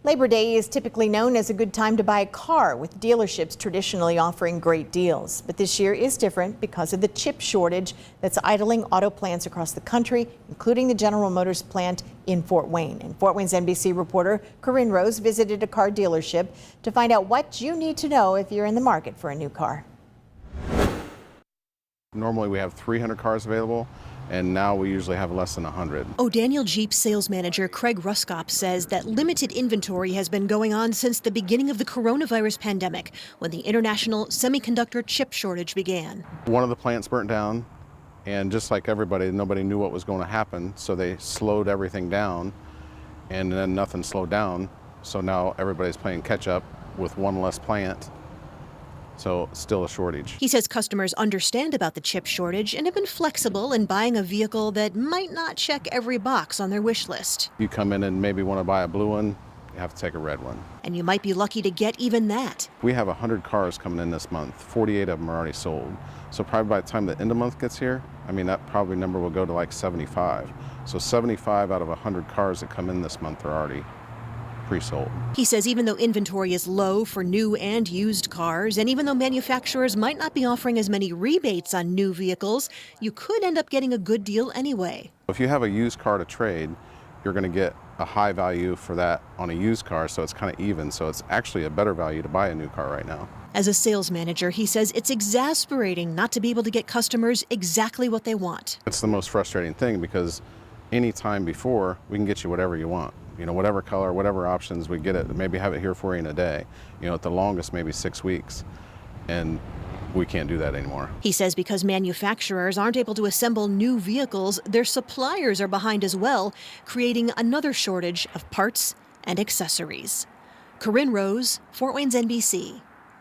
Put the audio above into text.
Labor Day is typically known as a good time to buy a car, with dealerships traditionally offering great deals. But this year is different because of the chip shortage that's idling auto plants across the country, including the General Motors plant in Fort Wayne. And Fort Wayne's NBC reporter Corinne Rose visited a car dealership to find out what you need to know if you're in the market for a new car. Normally we have 300 cars available, and now we usually have less than 100. O'Daniel Jeep sales manager Craig Ruskop says that limited inventory has been going on since the beginning of the coronavirus pandemic, when the international semiconductor chip shortage began. One of the plants burnt down, and just like everybody, nobody knew what was going to happen, so they slowed everything down, and then nothing slowed down. So now everybody's playing catch up with one less plant. So still a shortage. He says customers understand about the chip shortage and have been flexible in buying a vehicle that might not check every box on their wish list. You come in and maybe want to buy a blue one, you have to take a red one. And you might be lucky to get even that. We have 100 cars coming in this month. 48 of them are already sold. So probably by the time the end of the month gets here, that probably number will go to like 75. So 75 out of 100 cars that come in this month are already pre-sold. He says even though inventory is low for new and used cars, and even though manufacturers might not be offering as many rebates on new vehicles, you could end up getting a good deal anyway. If you have a used car to trade, you're going to get a high value for that on a used car, so it's kind of even. So it's actually a better value to buy a new car right now. As a sales manager, he says it's exasperating not to be able to get customers exactly what they want. It's the most frustrating thing, because any time before, we can get you whatever you want. Whatever color, whatever options, we get it. Maybe have it here for you in a day. At the longest, maybe 6 weeks. And we can't do that anymore. He says because manufacturers aren't able to assemble new vehicles, their suppliers are behind as well, creating another shortage of parts and accessories. Corinne Rose, Fort Wayne's NBC.